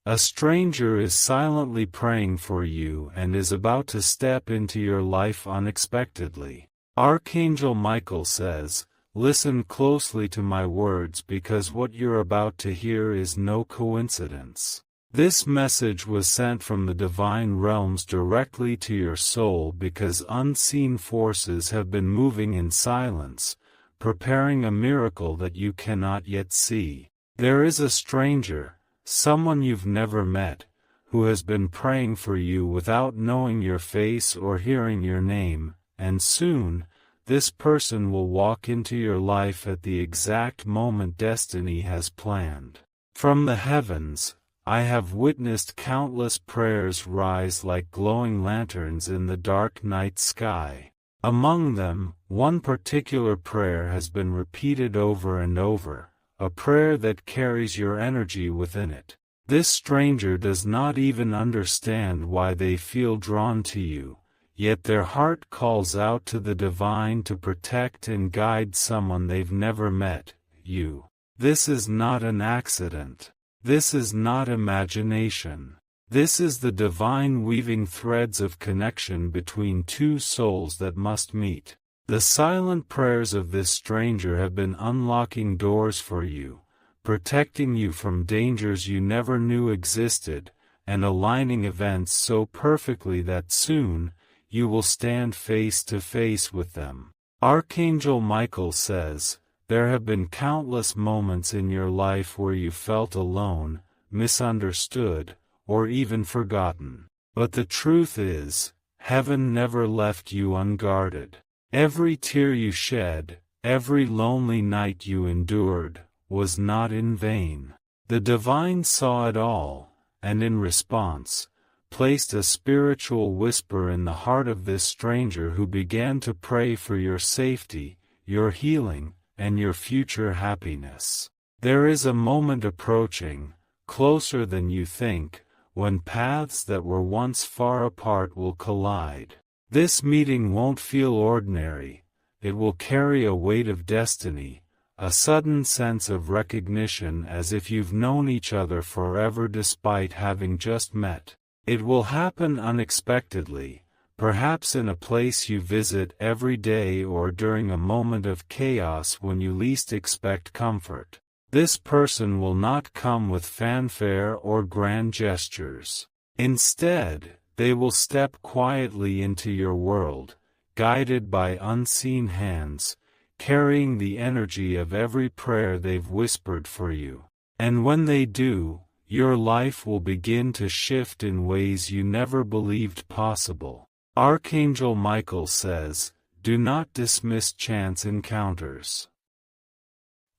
A stranger is silently praying for you and is about to step into your life unexpectedly. Archangel Michael says, "Listen closely to my words because what you're about to hear is no coincidence." This message was sent from the divine realms directly to your soul because unseen forces have been moving in silence, preparing a miracle that you cannot yet see. There is a stranger, someone you've never met, who has been praying for you without knowing your face or hearing your name, and soon, this person will walk into your life at the exact moment destiny has planned. From the heavens, I have witnessed countless prayers rise like glowing lanterns in the dark night sky. Among them, one particular prayer has been repeated over and over, a prayer that carries your energy within it. This stranger does not even understand why they feel drawn to you, yet their heart calls out to the divine to protect and guide someone they've never met, you. This is not an accident. This is not imagination. This is the divine weaving threads of connection between two souls that must meet. The silent prayers of this stranger have been unlocking doors for you, protecting you from dangers you never knew existed, and aligning events so perfectly that soon, you will stand face to face with them. Archangel Michael says, there have been countless moments in your life where you felt alone, misunderstood, or even forgotten. But the truth is, heaven never left you unguarded. Every tear you shed, every lonely night you endured, was not in vain. The divine saw it all, and in response, placed a spiritual whisper in the heart of this stranger who began to pray for your safety, your healing, and your future happiness. There is a moment approaching, closer than you think, when paths that were once far apart will collide. This meeting won't feel ordinary, it will carry a weight of destiny, a sudden sense of recognition as if you've known each other forever despite having just met. It will happen unexpectedly, perhaps in a place you visit every day or during a moment of chaos when you least expect comfort. This person will not come with fanfare or grand gestures. Instead, they will step quietly into your world, guided by unseen hands, carrying the energy of every prayer they've whispered for you. And when they do, your life will begin to shift in ways you never believed possible. Archangel Michael says, do not dismiss chance encounters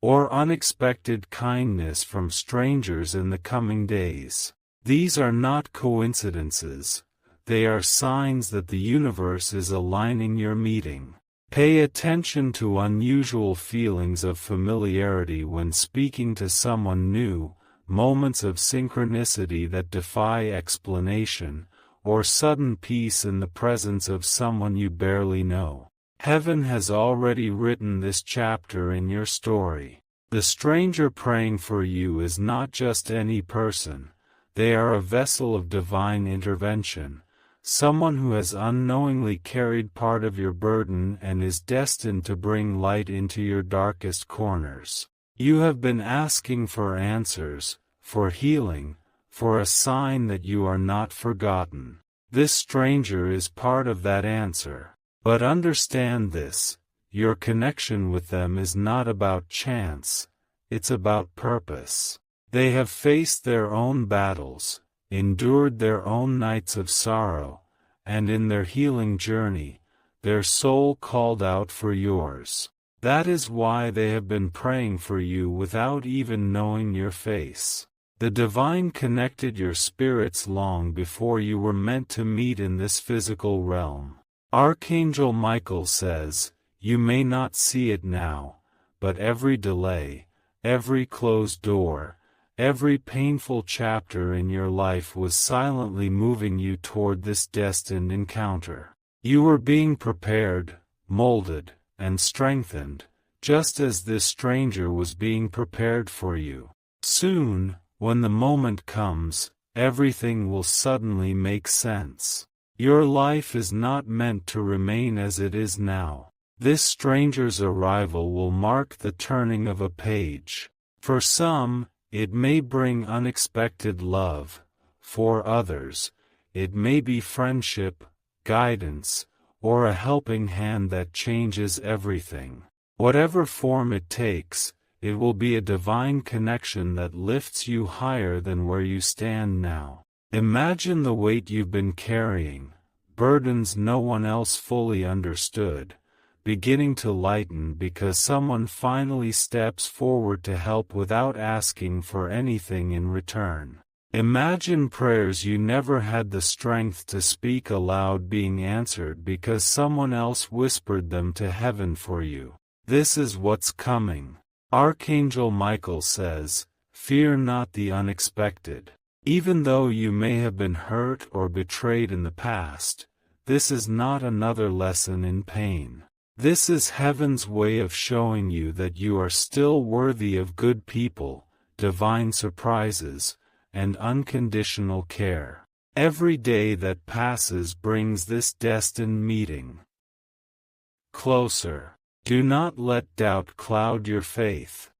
or unexpected kindness from strangers in the coming days. These are not coincidences, they are signs that the universe is aligning your meeting. Pay attention to unusual feelings of familiarity when speaking to someone new, moments of synchronicity that defy explanation, or sudden peace in the presence of someone you barely know. Heaven has already written this chapter in your story. The stranger praying for you is not just any person, they are a vessel of divine intervention, someone who has unknowingly carried part of your burden and is destined to bring light into your darkest corners. You have been asking for answers, for healing, for a sign that you are not forgotten. This stranger is part of that answer. But understand this, your connection with them is not about chance, it's about purpose. They have faced their own battles, endured their own nights of sorrow, and in their healing journey, their soul called out for yours. That is why they have been praying for you without even knowing your face. The divine connected your spirits long before you were meant to meet in this physical realm. Archangel Michael says, you may not see it now, but every delay, every closed door, every painful chapter in your life was silently moving you toward this destined encounter. You were being prepared, molded, and strengthened, just as this stranger was being prepared for you. Soon, When the moment comes, everything will suddenly make sense. Your life is not meant to remain as it is now. This stranger's arrival will mark the turning of a page. For some, it may bring unexpected love. For others, it may be friendship, guidance, or a helping hand that changes everything. Whatever form it takes, it will be a divine connection that lifts you higher than where you stand now. Imagine the weight you've been carrying, burdens no one else fully understood, beginning to lighten because someone finally steps forward to help without asking for anything in return. Imagine prayers you never had the strength to speak aloud being answered because someone else whispered them to heaven for you. This is what's coming. Archangel Michael says, "Fear not the unexpected." Even though you may have been hurt or betrayed in the past, this is not another lesson in pain. This is heaven's way of showing you that you are still worthy of good people, divine surprises, and unconditional care. Every day that passes brings this destined meeting closer. Do not let doubt cloud your faith.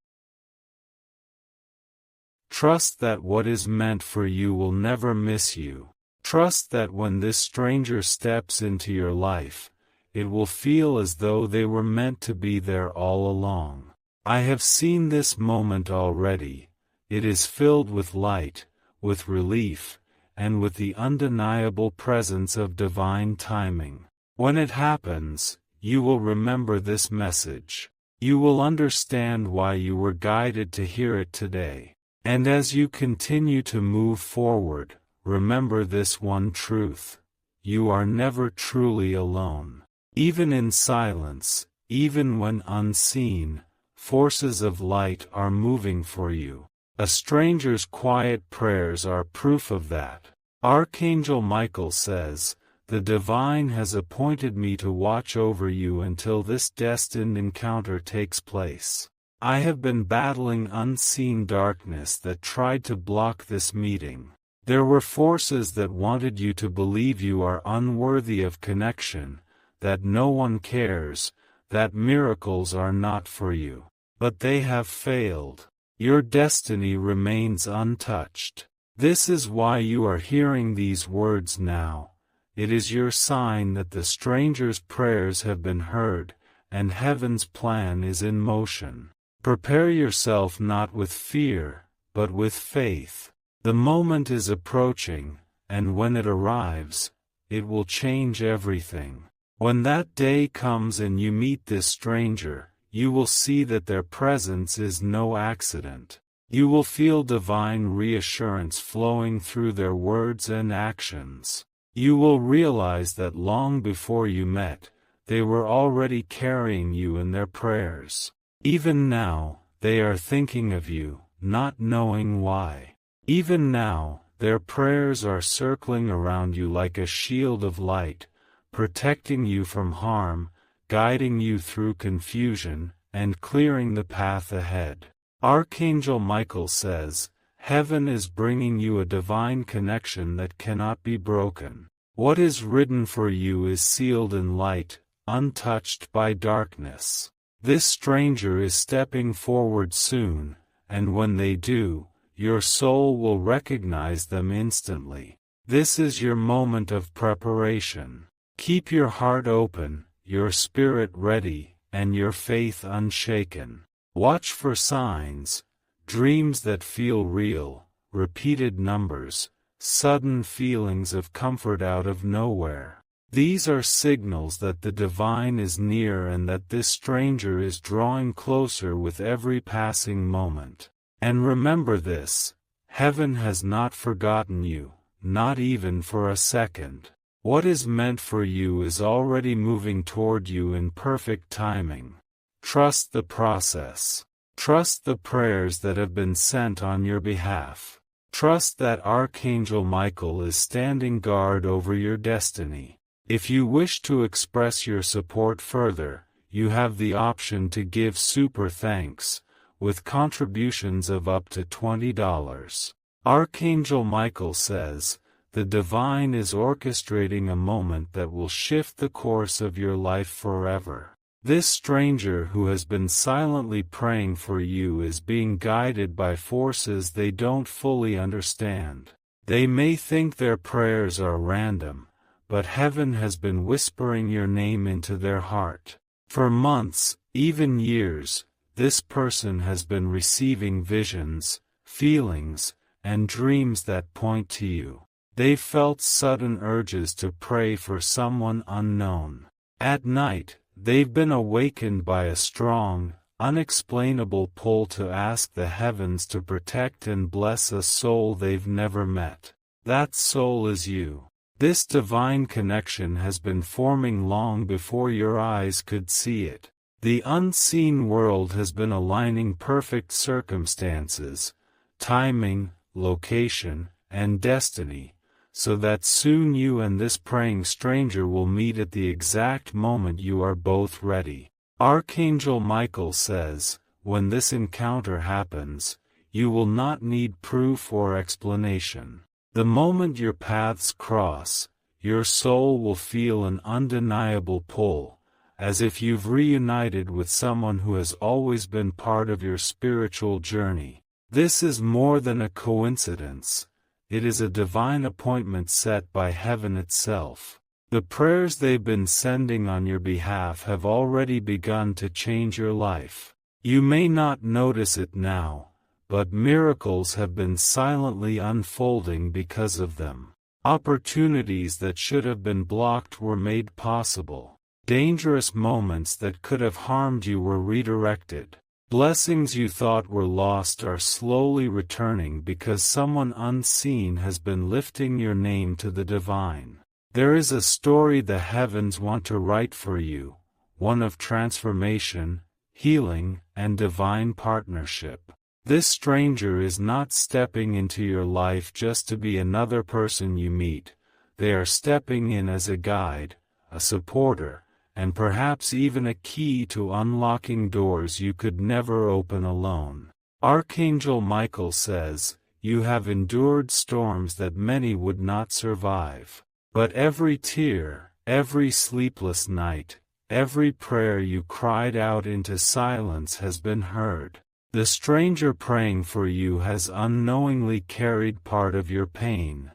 Trust that what is meant for you will never miss you. Trust that when this stranger steps into your life, it will feel as though they were meant to be there all along. I have seen this moment already. It is filled with light, with relief, and with the undeniable presence of divine timing. When it happens, you will remember this message. You will understand why you were guided to hear it today. And as you continue to move forward, remember this one truth: you are never truly alone. Even in silence, even when unseen, forces of light are moving for you. A stranger's quiet prayers are proof of that. Archangel Michael says, "The divine has appointed me to watch over you until this destined encounter takes place." I have been battling unseen darkness that tried to block this meeting. There were forces that wanted you to believe you are unworthy of connection, that no one cares, that miracles are not for you. But they have failed. Your destiny remains untouched. This is why you are hearing these words now. It is your sign that the stranger's prayers have been heard, and heaven's plan is in motion. Prepare yourself not with fear, but with faith. The moment is approaching, and when it arrives, it will change everything. When that day comes and you meet this stranger, you will see that their presence is no accident. You will feel divine reassurance flowing through their words and actions. You will realize that long before you met, they were already carrying you in their prayers. Even now, they are thinking of you, not knowing why. Even now, their prayers are circling around you like a shield of light, protecting you from harm, guiding you through confusion, and clearing the path ahead. Archangel Michael says, "Heaven is bringing you a divine connection that cannot be broken. What is written for you is sealed in light, untouched by darkness." This stranger is stepping forward soon, and when they do, your soul will recognize them instantly. This is your moment of preparation. Keep your heart open, your spirit ready, and your faith unshaken. Watch for signs, dreams that feel real, repeated numbers, sudden feelings of comfort out of nowhere. These are signals that the divine is near and that this stranger is drawing closer with every passing moment. And remember this: heaven has not forgotten you, not even for a second. What is meant for you is already moving toward you in perfect timing. Trust the process. Trust the prayers that have been sent on your behalf. Trust that Archangel Michael is standing guard over your destiny. If you wish to express your support further, you have the option to give super thanks, with contributions of up to $20. Archangel Michael says, the divine is orchestrating a moment that will shift the course of your life forever. This stranger who has been silently praying for you is being guided by forces they don't fully understand. They may think their prayers are random, but heaven has been whispering your name into their heart. For months, even years, this person has been receiving visions, feelings, and dreams that point to you. They've felt sudden urges to pray for someone unknown. At night, they've been awakened by a strong, unexplainable pull to ask the heavens to protect and bless a soul they've never met. That soul is you. This divine connection has been forming long before your eyes could see it. The unseen world has been aligning perfect circumstances, timing, location, and destiny, so that soon you and this praying stranger will meet at the exact moment you are both ready. Archangel Michael says, when this encounter happens, you will not need proof or explanation. The moment your paths cross, your soul will feel an undeniable pull, as if you've reunited with someone who has always been part of your spiritual journey. This is more than a coincidence. It is a divine appointment set by heaven itself. The prayers they've been sending on your behalf have already begun to change your life. You may not notice it now, but miracles have been silently unfolding because of them. Opportunities that should have been blocked were made possible. Dangerous moments that could have harmed you were redirected. Blessings you thought were lost are slowly returning because someone unseen has been lifting your name to the divine. There is a story the heavens want to write for you, one of transformation, healing, and divine partnership. This stranger is not stepping into your life just to be another person you meet. They are stepping in as a guide, a supporter, and perhaps even a key to unlocking doors you could never open alone. Archangel Michael says, you have endured storms that many would not survive. But every tear, every sleepless night, every prayer you cried out into silence has been heard. The stranger praying for you has unknowingly carried part of your pain,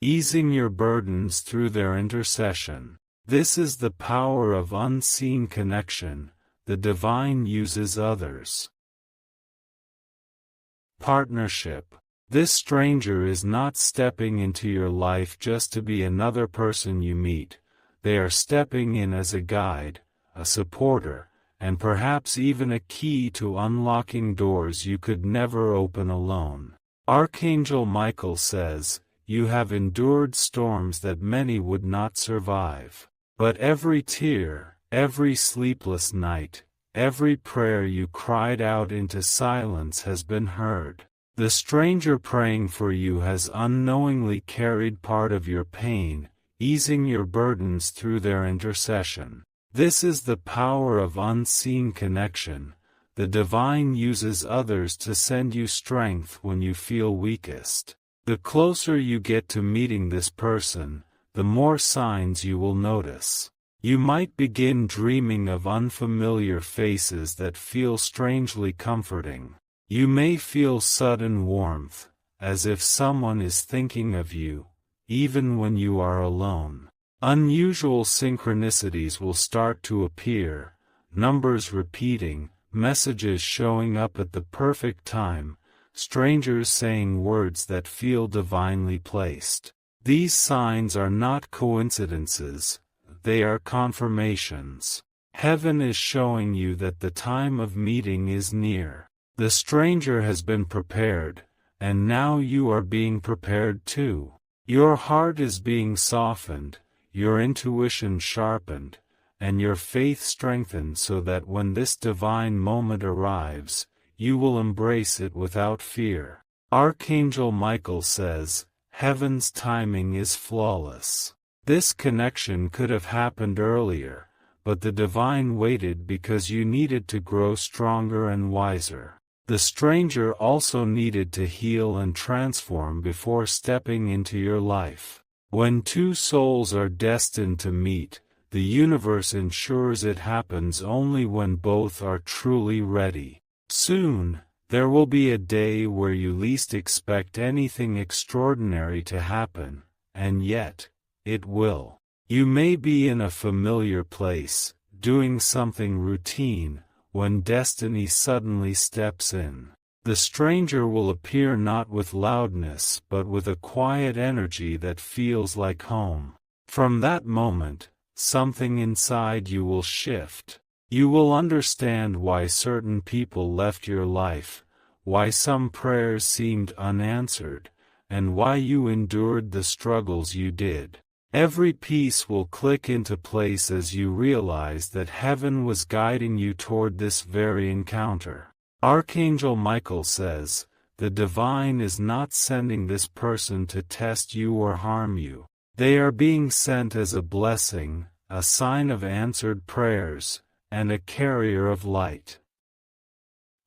easing your burdens through their intercession. This is the power of unseen connection. The divine uses others. Partnership. This stranger is not stepping into your life just to be another person you meet. They are stepping in as a guide, a supporter, and perhaps even a key to unlocking doors you could never open alone. Archangel Michael says, you have endured storms that many would not survive. But every tear, every sleepless night, every prayer you cried out into silence has been heard. The stranger praying for you has unknowingly carried part of your pain, easing your burdens through their intercession. This is the power of unseen connection. The divine uses others to send you strength when you feel weakest. The closer you get to meeting this person, the more signs you will notice. You might begin dreaming of unfamiliar faces that feel strangely comforting. You may feel sudden warmth, as if someone is thinking of you, even when you are alone. Unusual synchronicities will start to appear, numbers repeating, messages showing up at the perfect time, strangers saying words that feel divinely placed. These signs are not coincidences, they are confirmations. Heaven is showing you that the time of meeting is near. The stranger has been prepared, and now you are being prepared too. Your heart is being softened, your intuition sharpened, and your faith strengthened so that when this divine moment arrives, you will embrace it without fear. Archangel Michael says, heaven's timing is flawless. This connection could have happened earlier, but the divine waited because you needed to grow stronger and wiser. The stranger also needed to heal and transform before stepping into your life. When two souls are destined to meet, the universe ensures it happens only when both are truly ready. Soon, there will be a day where you least expect anything extraordinary to happen, and yet, it will. You may be in a familiar place, doing something routine, when destiny suddenly steps in. The stranger will appear not with loudness but with a quiet energy that feels like home. From that moment, something inside you will shift. You will understand why certain people left your life, why some prayers seemed unanswered, and why you endured the struggles you did. Every piece will click into place as you realize that heaven was guiding you toward this very encounter. Archangel Michael says, "The divine is not sending this person to test you or harm you. They are being sent as a blessing, a sign of answered prayers, and a carrier of light,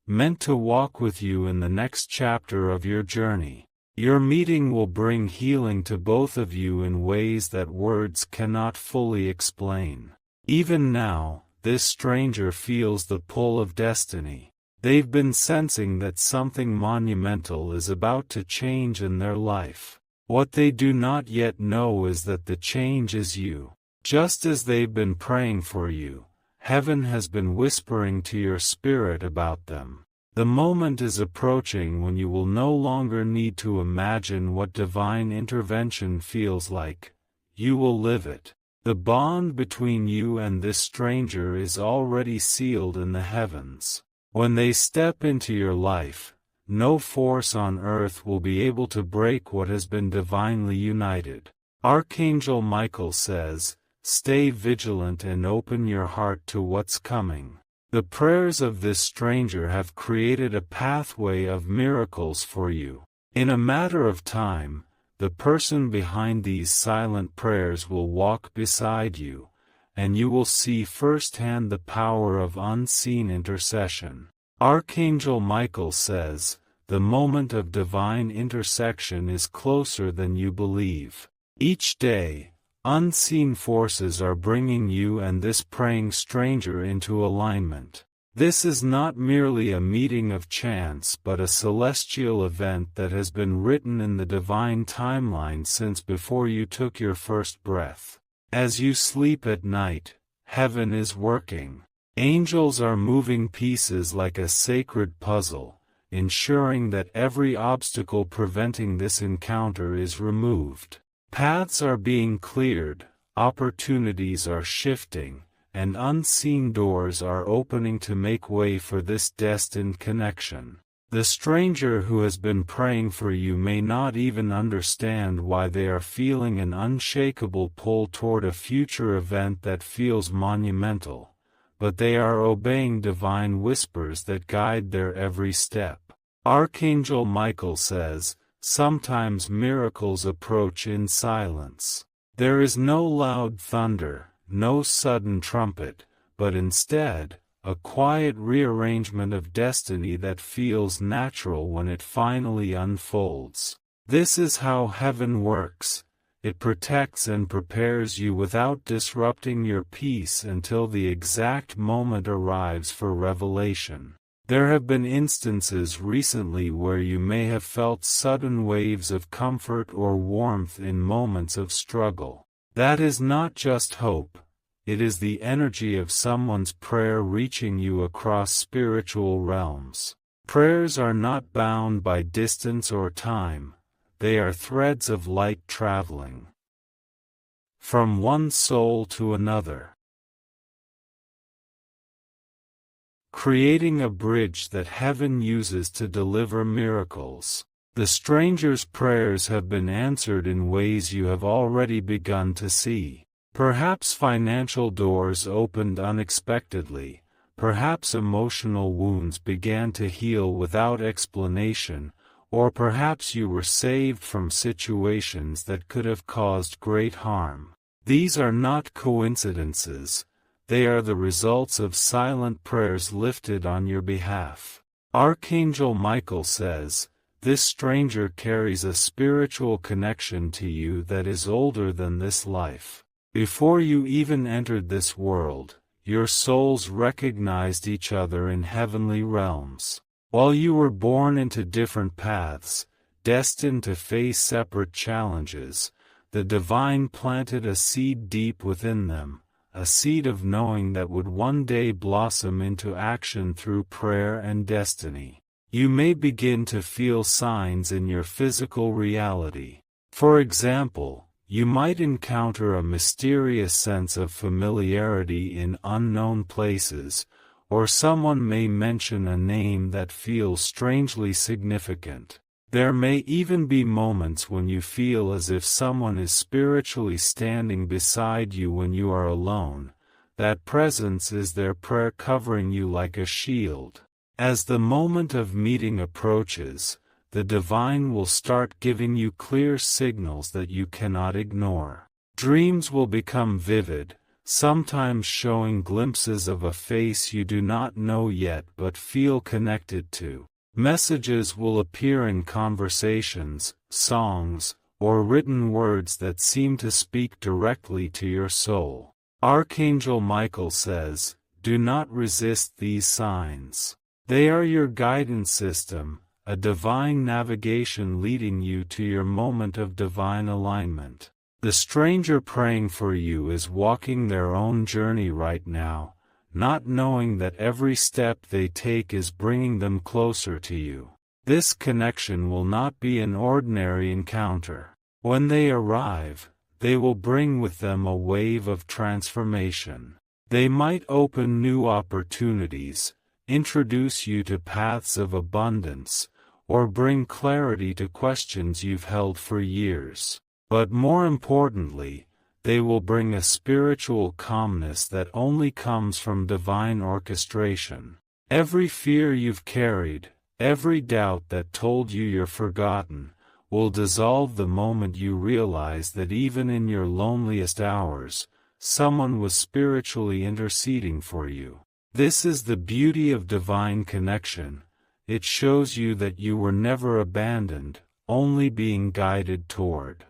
meant to walk with you in the next chapter of your journey." Your meeting will bring healing to both of you in ways that words cannot fully explain. Even now, this stranger feels the pull of destiny. They've been sensing that something monumental is about to change in their life. What they do not yet know is that the change is you. Just as they've been praying for you, heaven has been whispering to your spirit about them. The moment is approaching when you will no longer need to imagine what divine intervention feels like. You will live it. The bond between you and this stranger is already sealed in the heavens. When they step into your life, no force on earth will be able to break what has been divinely united. Archangel Michael says, "Stay vigilant and open your heart to what's coming." The prayers of this stranger have created a pathway of miracles for you. In a matter of time, the person behind these silent prayers will walk beside you, and you will see firsthand the power of unseen intercession. Archangel Michael says, "The moment of divine intersection is closer than you believe." Each day, unseen forces are bringing you and this praying stranger into alignment. This is not merely a meeting of chance but a celestial event that has been written in the divine timeline since before you took your first breath. As you sleep at night, heaven is working. Angels are moving pieces like a sacred puzzle, ensuring that every obstacle preventing this encounter is removed. Paths are being cleared, opportunities are shifting, and unseen doors are opening to make way for this destined connection. The stranger who has been praying for you may not even understand why they are feeling an unshakable pull toward a future event that feels monumental, but they are obeying divine whispers that guide their every step. Archangel Michael says, "Sometimes miracles approach in silence. There is no loud thunder, no sudden trumpet, but instead, a quiet rearrangement of destiny that feels natural when it finally unfolds. This is how heaven works. It protects and prepares you without disrupting your peace until the exact moment arrives for revelation." There have been instances recently where you may have felt sudden waves of comfort or warmth in moments of struggle. That is not just hope, it is the energy of someone's prayer reaching you across spiritual realms. Prayers are not bound by distance or time, they are threads of light traveling from one soul to another, creating a bridge that heaven uses to deliver miracles. The stranger's prayers have been answered in ways you have already begun to see. Perhaps financial doors opened unexpectedly, perhaps emotional wounds began to heal without explanation, or perhaps you were saved from situations that could have caused great harm. These are not coincidences. They are the results of silent prayers lifted on your behalf. Archangel Michael says, "This stranger carries a spiritual connection to you that is older than this life. Before you even entered this world, your souls recognized each other in heavenly realms. While you were born into different paths, destined to face separate challenges, the divine planted a seed deep within them, a seed of knowing that would one day blossom into action through prayer and destiny. You may begin to feel signs in your physical reality. For example, you might encounter a mysterious sense of familiarity in unknown places, or someone may mention a name that feels strangely significant. There may even be moments when you feel as if someone is spiritually standing beside you when you are alone. That presence is their prayer covering you like a shield. As the moment of meeting approaches, the divine will start giving you clear signals that you cannot ignore. Dreams will become vivid, sometimes showing glimpses of a face you do not know yet but feel connected to. Messages will appear in conversations, songs, or written words that seem to speak directly to your soul. Archangel Michael says, "Do not resist these signs. They are your guidance system, a divine navigation leading you to your moment of divine alignment." The stranger praying for you is walking their own journey right now, not knowing that every step they take is bringing them closer to you. This connection will not be an ordinary encounter. When they arrive, they will bring with them a wave of transformation. They might open new opportunities, introduce you to paths of abundance, or bring clarity to questions you've held for years. But more importantly, they will bring a spiritual calmness that only comes from divine orchestration. Every fear you've carried, every doubt that told you you're forgotten, will dissolve the moment you realize that even in your loneliest hours, someone was spiritually interceding for you. This is the beauty of divine connection. It shows you that you were never abandoned, only being guided toward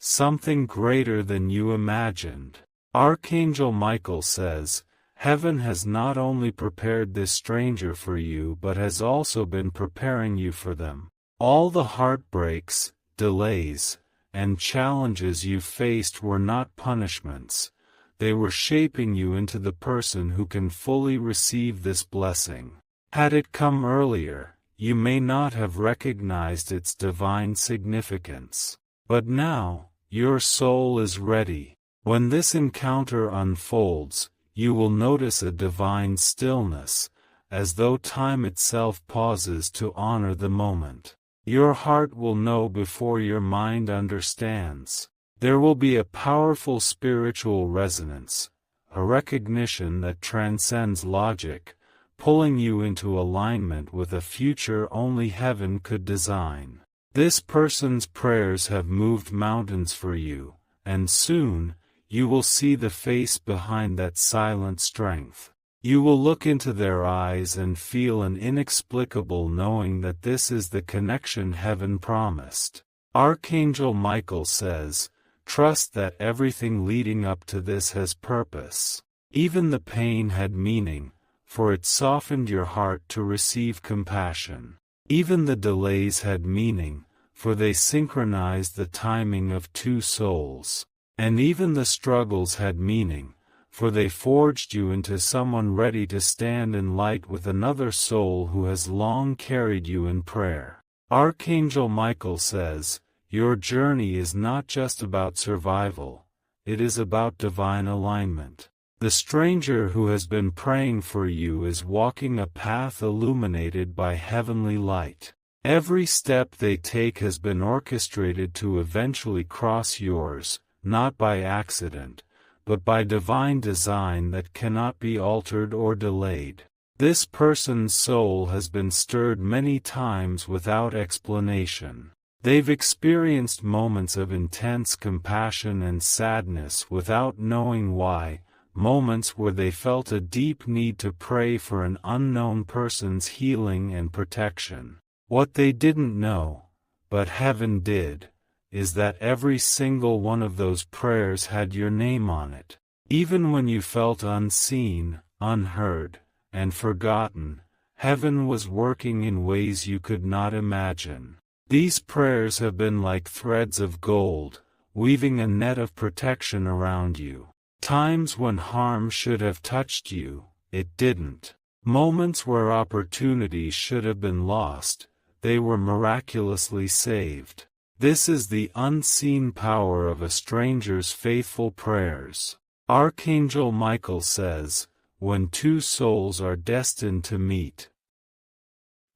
something greater than you imagined. Archangel Michael says, "Heaven has not only prepared this stranger for you but has also been preparing you for them. All the heartbreaks, delays, and challenges you faced were not punishments. They were shaping you into the person who can fully receive this blessing. Had it come earlier, you may not have recognized its divine significance. But now, your soul is ready. When this encounter unfolds, you will notice a divine stillness, as though time itself pauses to honor the moment. Your heart will know before your mind understands. There will be a powerful spiritual resonance, a recognition that transcends logic, pulling you into alignment with a future only heaven could design. This person's prayers have moved mountains for you, and soon, you will see the face behind that silent strength. You will look into their eyes and feel an inexplicable knowing that this is the connection heaven promised. Archangel Michael says, "Trust that everything leading up to this has purpose. Even the pain had meaning, for it softened your heart to receive compassion. Even the delays had meaning, for they synchronized the timing of two souls. And even the struggles had meaning, for they forged you into someone ready to stand in light with another soul who has long carried you in prayer." Archangel Michael says, "Your journey is not just about survival, it is about divine alignment. The stranger who has been praying for you is walking a path illuminated by heavenly light. Every step they take has been orchestrated to eventually cross yours, not by accident, but by divine design that cannot be altered or delayed. This person's soul has been stirred many times without explanation. They've experienced moments of intense compassion and sadness without knowing why, moments where they felt a deep need to pray for an unknown person's healing and protection. What they didn't know, but heaven did, is that every single one of those prayers had your name on it. Even when you felt unseen, unheard, and forgotten, heaven was working in ways you could not imagine. These prayers have been like threads of gold, weaving a net of protection around you. Times when harm should have touched you, it didn't. Moments where opportunities should have been lost, they were miraculously saved. This is the unseen power of a stranger's faithful prayers. Archangel Michael says, when two souls are destined to meet,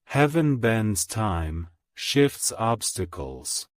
heaven bends time, shifts obstacles,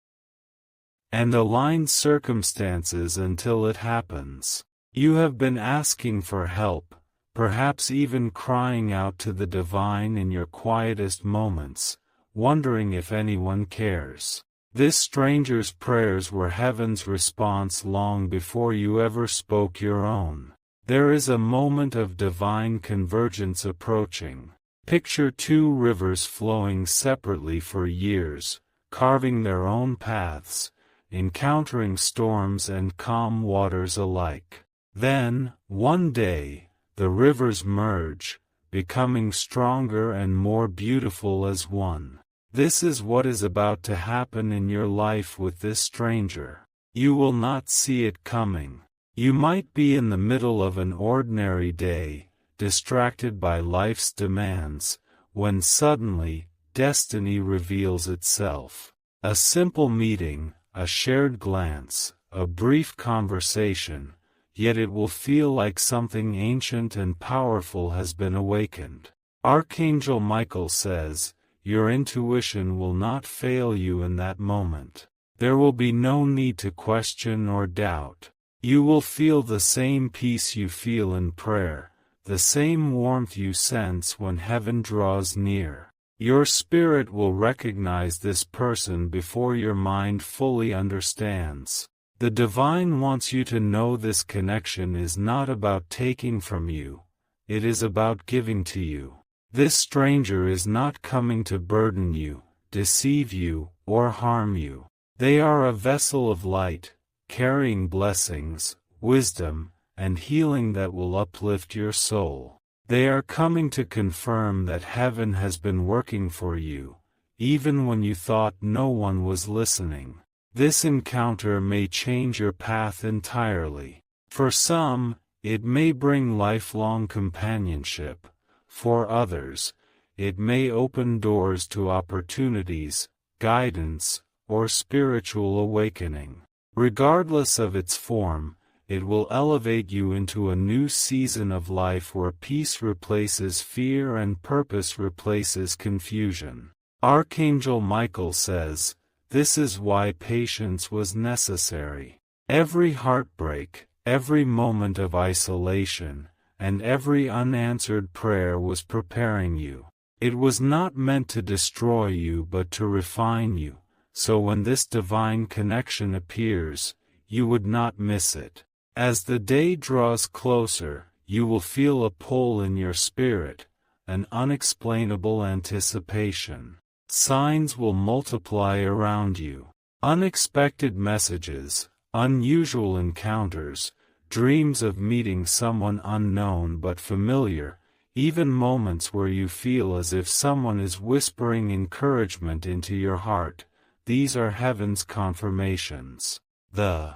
and aligns circumstances until it happens. You have been asking for help, perhaps even crying out to the divine in your quietest moments, wondering if anyone cares. This stranger's prayers were heaven's response long before you ever spoke your own. There is a moment of divine convergence approaching. Picture two rivers flowing separately for years, carving their own paths, encountering storms and calm waters alike. Then, one day, the rivers merge, becoming stronger and more beautiful as one. This is what is about to happen in your life with this stranger. You will not see it coming. You might be in the middle of an ordinary day, distracted by life's demands, when suddenly, destiny reveals itself. A simple meeting, a shared glance, a brief conversation, yet it will feel like something ancient and powerful has been awakened. Archangel Michael says, your intuition will not fail you in that moment. There will be no need to question or doubt. You will feel the same peace you feel in prayer, the same warmth you sense when heaven draws near. Your spirit will recognize this person before your mind fully understands. The divine wants you to know this connection is not about taking from you, it is about giving to you. This stranger is not coming to burden you, deceive you, or harm you. They are a vessel of light, carrying blessings, wisdom, and healing that will uplift your soul. They are coming to confirm that heaven has been working for you, even when you thought no one was listening. This encounter may change your path entirely. For some, it may bring lifelong companionship. For others, it may open doors to opportunities, guidance, or spiritual awakening. Regardless of its form, it will elevate you into a new season of life where peace replaces fear and purpose replaces confusion. Archangel Michael says, this is why patience was necessary. Every heartbreak, every moment of isolation, and every unanswered prayer was preparing you. It was not meant to destroy you but to refine you, so when this divine connection appears, you would not miss it. As the day draws closer, you will feel a pull in your spirit, an unexplainable anticipation. Signs will multiply around you. Unexpected messages, unusual encounters, dreams of meeting someone unknown but familiar, even moments where you feel as if someone is whispering encouragement into your heart, these are heaven's confirmations. The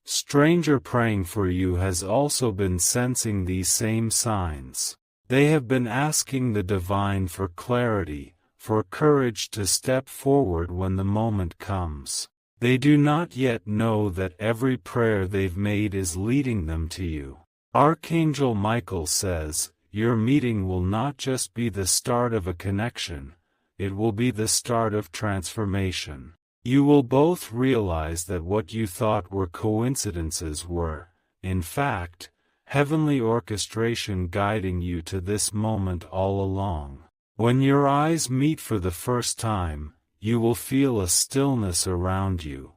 stranger praying for you has also been sensing these same signs. They have been asking the divine for clarity, for courage to step forward when the moment comes. They do not yet know that every prayer they've made is leading them to you. Archangel Michael says, your meeting will not just be the start of a connection, it will be the start of transformation. You will both realize that what you thought were coincidences were, in fact, heavenly orchestration guiding you to this moment all along. When your eyes meet for the first time, you will feel a stillness around you,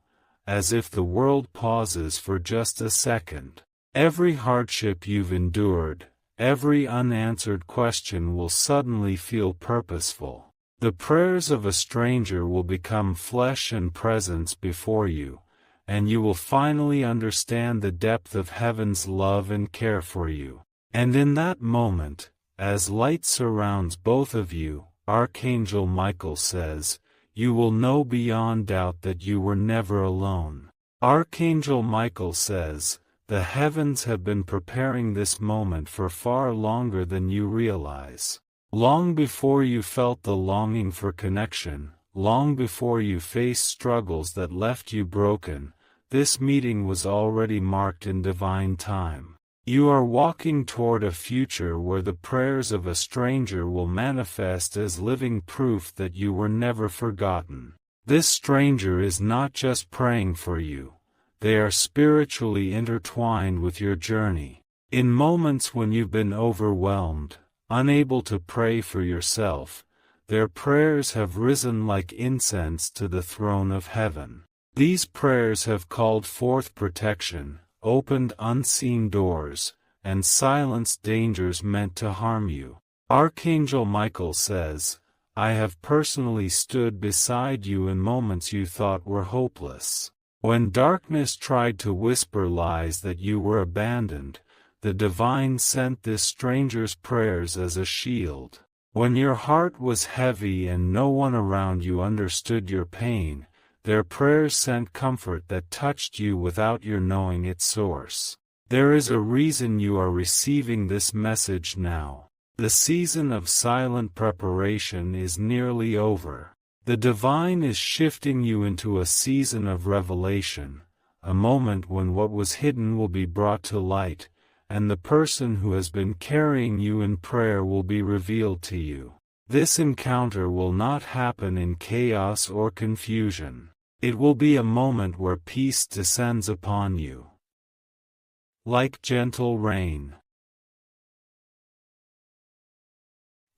as if the world pauses for just a second. Every hardship you've endured, every unanswered question will suddenly feel purposeful. The prayers of a stranger will become flesh and presence before you, and you will finally understand the depth of heaven's love and care for you. And in that moment, as light surrounds both of you, Archangel Michael says, you will know beyond doubt that you were never alone. Archangel Michael says, the heavens have been preparing this moment for far longer than you realize. Long before you felt the longing for connection, long before you faced struggles that left you broken, this meeting was already marked in divine time. You are walking toward a future where the prayers of a stranger will manifest as living proof that you were never forgotten. This stranger is not just praying for you. They are spiritually intertwined with your journey. In moments when you've been overwhelmed, unable to pray for yourself, their prayers have risen like incense to the throne of heaven. These prayers have called forth protection, opened unseen doors, and silenced dangers meant to harm you. Archangel Michael says, I have personally stood beside you in moments you thought were hopeless. When darkness tried to whisper lies that you were abandoned, the divine sent this stranger's prayers as a shield. When your heart was heavy and no one around you understood your pain, their prayers sent comfort that touched you without your knowing its source. There is a reason you are receiving this message now. The season of silent preparation is nearly over. The divine is shifting you into a season of revelation, a moment when what was hidden will be brought to light, and the person who has been carrying you in prayer will be revealed to you. This encounter will not happen in chaos or confusion. It will be a moment where peace descends upon you, like gentle rain.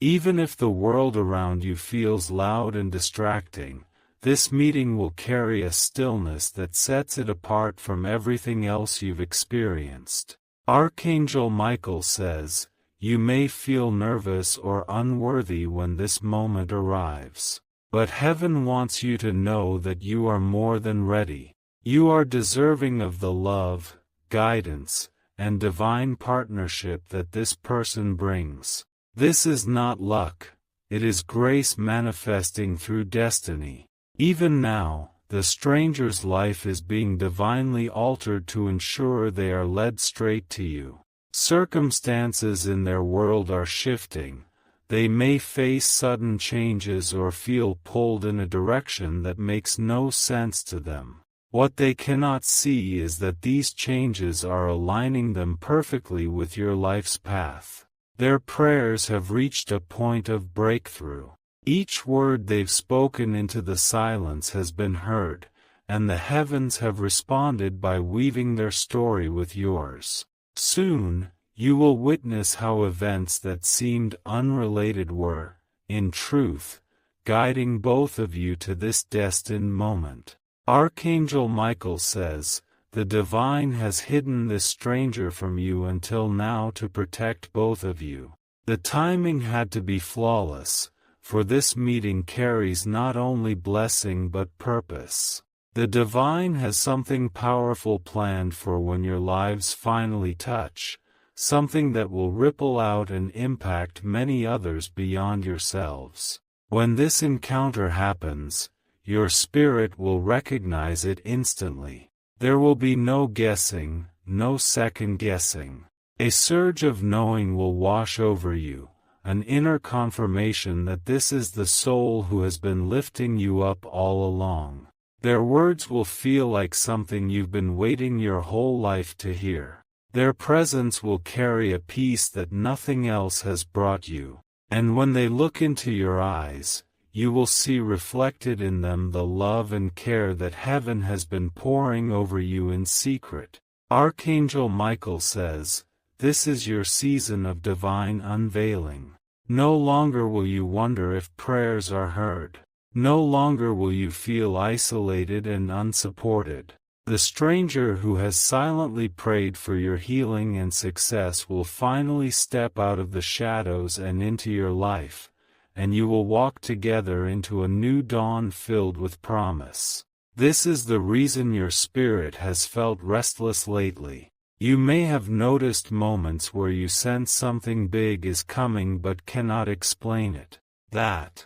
Even if the world around you feels loud and distracting, this meeting will carry a stillness that sets it apart from everything else you've experienced. Archangel Michael says, you may feel nervous or unworthy when this moment arrives. But heaven wants you to know that you are more than ready. You are deserving of the love, guidance, and divine partnership that this person brings. This is not luck, it is grace manifesting through destiny. Even now, the stranger's life is being divinely altered to ensure they are led straight to you. Circumstances in their world are shifting. They may face sudden changes or feel pulled in a direction that makes no sense to them. What they cannot see is that these changes are aligning them perfectly with your life's path. Their prayers have reached a point of breakthrough. Each word they've spoken into the silence has been heard, and the heavens have responded by weaving their story with yours. Soon, you will witness how events that seemed unrelated were, in truth, guiding both of you to this destined moment. Archangel Michael says, the divine has hidden this stranger from you until now to protect both of you. The timing had to be flawless, for this meeting carries not only blessing but purpose. The divine has something powerful planned for when your lives finally touch, something that will ripple out and impact many others beyond yourselves. When this encounter happens, your spirit will recognize it instantly. There will be no guessing, no second guessing. A surge of knowing will wash over you, an inner confirmation that this is the soul who has been lifting you up all along. Their words will feel like something you've been waiting your whole life to hear. Their presence will carry a peace that nothing else has brought you. And when they look into your eyes, you will see reflected in them the love and care that heaven has been pouring over you in secret. Archangel Michael says, this is your season of divine unveiling. No longer will you wonder if prayers are heard. No longer will you feel isolated and unsupported. The stranger who has silently prayed for your healing and success will finally step out of the shadows and into your life, and you will walk together into a new dawn filled with promise. This is the reason your spirit has felt restless lately. You may have noticed moments where you sense something big is coming but cannot explain it. That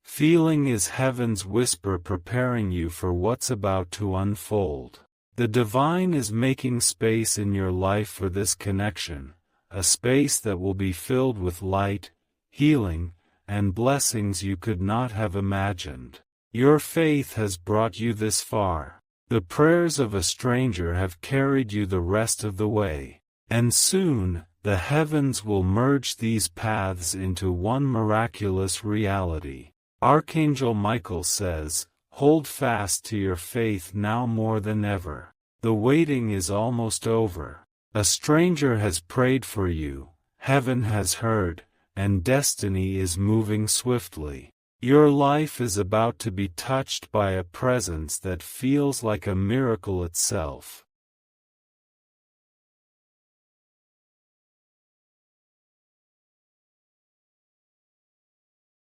feeling is heaven's whisper preparing you for what's about to unfold. The divine is making space in your life for this connection, a space that will be filled with light, healing, and blessings you could not have imagined. Your faith has brought you this far. The prayers of a stranger have carried you the rest of the way. And soon, the heavens will merge these paths into one miraculous reality. Archangel Michael says, "Hold fast to your faith now more than ever. The waiting is almost over. A stranger has prayed for you, heaven has heard, and destiny is moving swiftly. Your life is about to be touched by a presence that feels like a miracle itself."